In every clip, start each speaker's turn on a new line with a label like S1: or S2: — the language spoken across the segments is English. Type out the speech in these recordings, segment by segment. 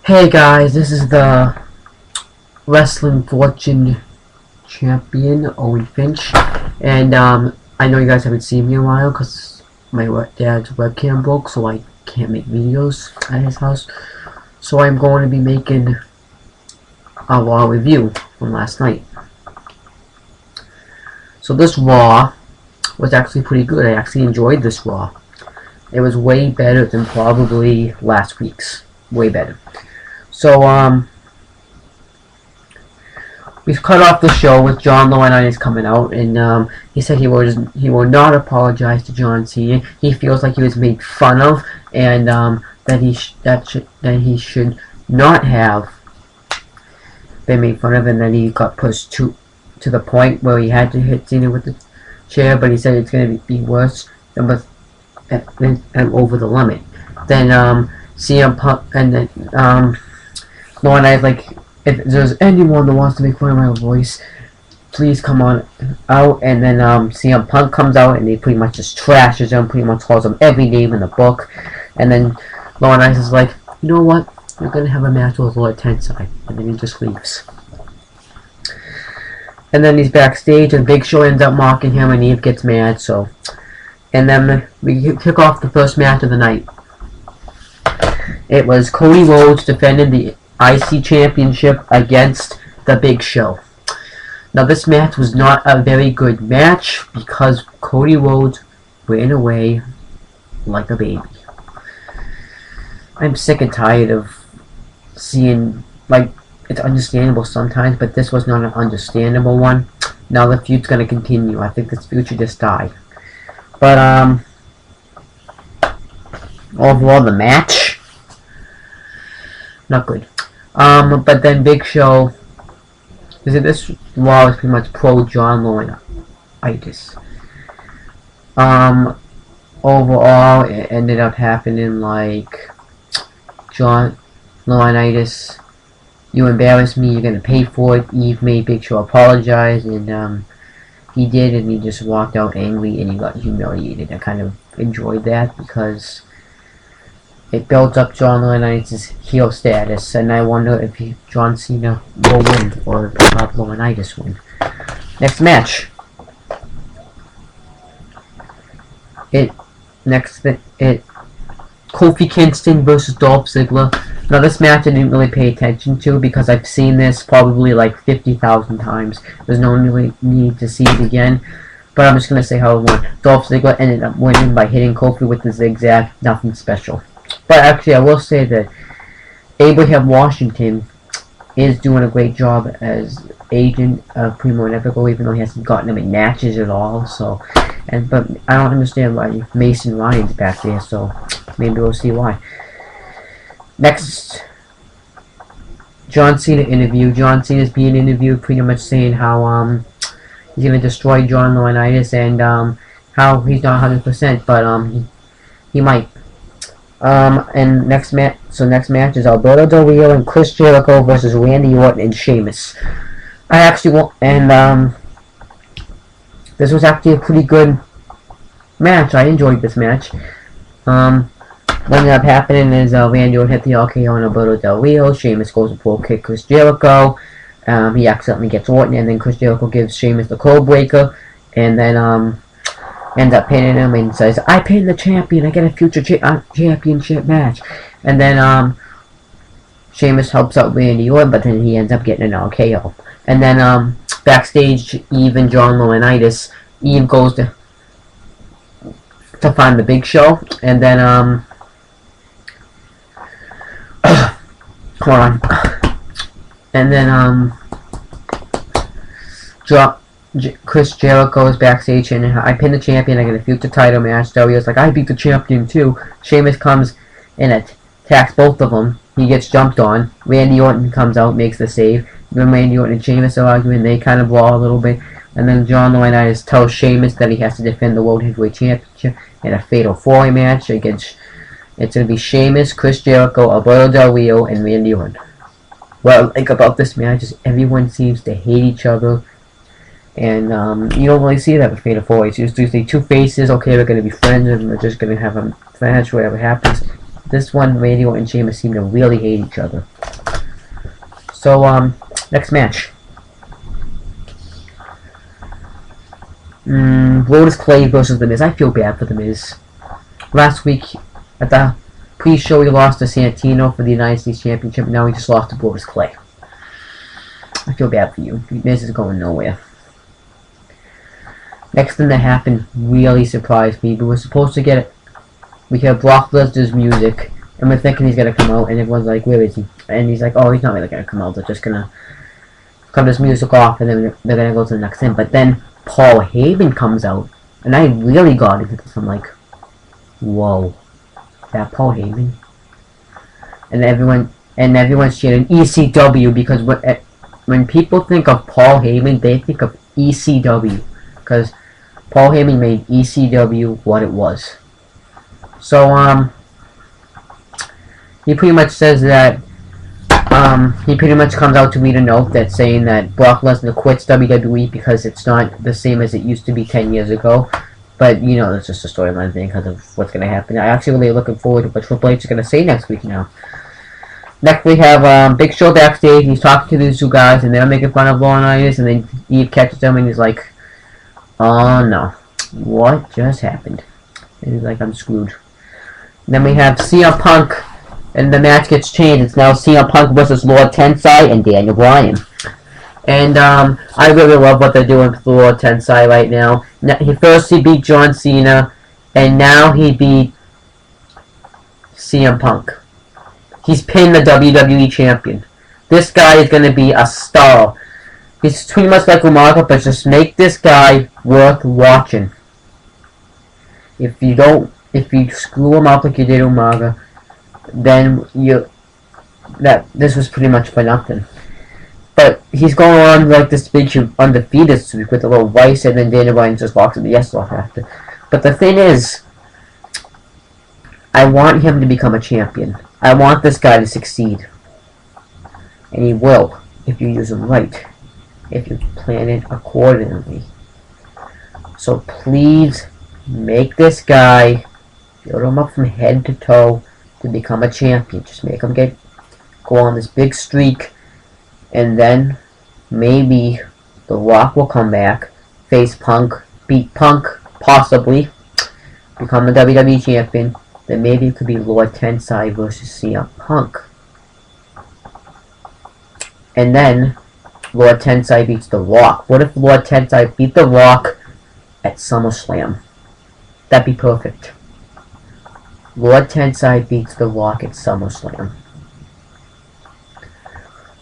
S1: Hey guys, this is the Wrestling Fortune Champion, Owen Finch, and I know you guys haven't seen me in a while because my dad's webcam broke, so I can't make videos at his house. So I'm going to be making a Raw review from last night. So this Raw was actually pretty good. I actually enjoyed this Raw. It was way better than probably last week's. Way better. So, we've cut off the show with John Laurinaitis coming out, and he said he will not apologize to John Cena. He feels like he was made fun of, and that he should not have been made fun of, and then he got pushed to the point where he had to hit Cena with the chair. But he said it's going to be worse than over the limit. Then CM Punk, and then Laurinaitis, like, if there's anyone that wants to make fun of my voice, please come on out. And then CM Punk comes out and he pretty much just trashes him, pretty much calls him every name in the book. And then Laurinaitis is like, you know what, you're gonna have a match with Lord Tensai, and then he just leaves. And then he's backstage and Big Show ends up mocking him and Eve gets mad. So, and then we kick off the first match of the night. It was Cody Rhodes defending the IC Championship against the Big Show. Now this match was not a very good match because Cody Rhodes ran away like a baby. I'm sick and tired of seeing, like, it's understandable sometimes, but this was not an understandable one. Now the feud's gonna continue. I think this feud should just die. But overall the match, not good. But then Big Show, this Raw is pretty much pro John Laurinaitis. Overall, it ended up happening like, John Laurinaitis, you embarrassed me, you're gonna pay for it. Eve made Big Show apologize, and he did, and he just walked out angry and he got humiliated. I kind of enjoyed that because it builds up John Laurinaitis' heel status, and I wonder if John Cena will win or if Laurinaitis win. Next match. Kofi Kingston versus Dolph Ziggler. Now this match I didn't really pay attention to because I've seen this probably like 50,000 times. There's no really need to see it again. But I'm just going to say how it won. Dolph Ziggler ended up winning by hitting Kofi with the zigzag. Nothing special. But actually, I will say that Abraham Washington is doing a great job as agent of Primo and Epico, even though he hasn't gotten him in matches at all. So, but I don't understand why Mason Ryan's back there. So maybe we'll see why. Next, John Cena interview. John Cena's being interviewed, pretty much saying how he's gonna destroy John Laurinaitis and how he's not 100%, but he might. And next match is Alberto Del Rio and Chris Jericho versus Randy Orton and Sheamus. I actually want, and this was actually a pretty good match. I enjoyed this match. What ended up happening is Randy Orton hit the RKO on Alberto Del Rio. Sheamus goes to pull kick Chris Jericho. He accidentally gets Orton, and then Chris Jericho gives Sheamus the code breaker, and then ends up pinning him and says, I pin the champion, I get a future championship match. And then Sheamus helps out Randy Orton, but then he ends up getting an RKO. And then backstage, Eve and John Laurinaitis, Eve goes to find the Big Show, and then hold on. And then Chris Jericho is backstage and I pin the champion, I get a future title match. Del Rio's like, I beat the champion too. Sheamus comes and attacks both of them. He gets jumped on. Randy Orton comes out, makes the save. Then Randy Orton and Sheamus are arguing. They kind of brawl a little bit. And then John Laurinaitis tells Sheamus that he has to defend the World Heavyweight Championship in a fatal 4-way match against, it's going to be Sheamus, Chris Jericho, Alberto Del Rio, and Randy Orton. What I like about this match is everyone seems to hate each other. And you don't really see that with Fatal 4-Ways. You just see two faces, okay, we're going to be friends, and we're just going to have a match, whatever happens. This one, Randy Orton and Sheamus seem to really hate each other. So, next match. Brodus Clay versus The Miz. I feel bad for The Miz. Last week, at the pre-show, he lost to Santino for the United States Championship. Now he just lost to Brodus Clay. I feel bad for you. Miz is going nowhere. Next thing that happened really surprised me. We were supposed to get it. We hear Brock Lesnar's music, and we're thinking he's gonna come out, and everyone's like, "Where is he?" And he's like, "Oh, he's not really gonna come out. They're just gonna cut this music off, and then they're gonna go to the next thing." But then Paul Heyman comes out, and I really got into this. I'm like, "Whoa, that Paul Heyman?" And everyone's cheering ECW because when people think of Paul Heyman, they think of ECW because Paul Heyman made ECW what it was. So he pretty much says that he pretty much comes out to read a note that's saying that Brock Lesnar quits WWE because it's not the same as it used to be 10 years ago. But, you know, it's just a storyline thing because of what's going to happen. I actually really looking forward to what Triple H is going to say next week now. Next we have Big Show backstage. He's talking to these two guys and they're making fun of Laurinaitis, and then Eve catches them and he's like, "Oh no, what just happened?" And he's like, "I'm screwed." And then we have CM Punk, and the match gets changed. It's now CM Punk versus Lord Tensai and Daniel Bryan. And I really love what they're doing with Lord Tensai right now. First he beat John Cena, and now he beat CM Punk. He's pinned the WWE champion. This guy is going to be a star. He's pretty much like Umaga, but just make this guy worth watching. If you screw him up like you did Umaga, then this was pretty much for nothing. But he's going on like this big undefeated streak with a little vice, and then Daniel Bryan just walks in the yes off after. But the thing is, I want him to become a champion. I want this guy to succeed. And he will, if you use him right. If you plan it accordingly. So please, make this guy, build him up from head to toe to become a champion. Just make him go on this big streak. And then maybe The Rock will come back, face Punk, beat Punk, possibly, become the WWE champion. Then maybe it could be Lord Tensai versus CM Punk. And then Lord Tensai beats The Rock. What if Lord Tensai beat The Rock at SummerSlam? That'd be perfect. Lord Tensai beats The Rock at SummerSlam.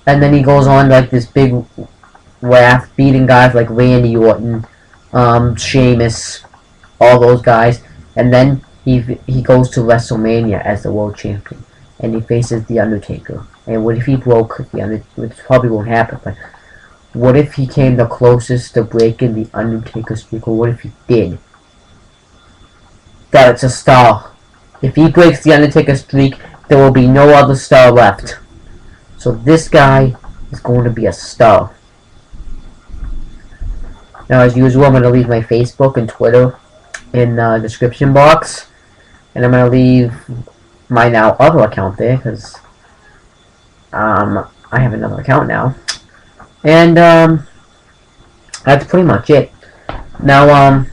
S1: And then he goes on like this big wrath, beating guys like Randy Orton, Sheamus, all those guys. And then he goes to WrestleMania as the world champion. And he faces The Undertaker. And what if he broke The Undertaker? Which probably won't happen, but what if he came the closest to breaking The Undertaker's streak? Or what if he did? That's a star. If he breaks The Undertaker's streak, there will be no other star left. So this guy is going to be a star. Now, as usual, I'm going to leave my Facebook and Twitter in the description box. And I'm going to leave my now other account there, because I have another account now. And that's pretty much it. Now,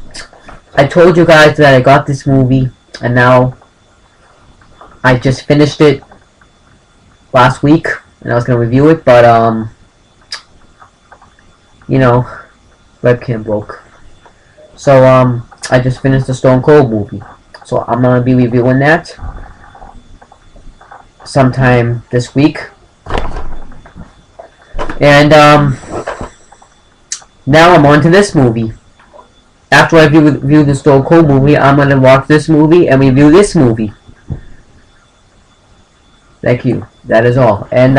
S1: I told you guys that I got this movie, and now I just finished it last week. And I was going to review it, but, you know, webcam broke. So, I just finished the Stone Cold movie. So, I'm going to be reviewing that sometime this week. And, now I'm on to this movie. After I review the Stone Cold movie, I'm going to watch this movie and review this movie. Thank you. That is all. And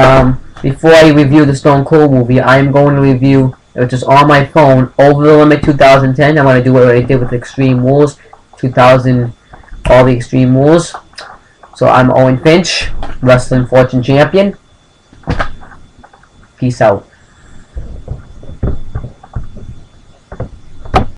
S1: before I review the Stone Cold movie, I am going to review, which is on my phone, Over the Limit 2010. I'm going to do what I did with Extreme Rules 2000, all the Extreme Rules. So I'm Owen Finch, Wrestling Fortune Champion. Peace out.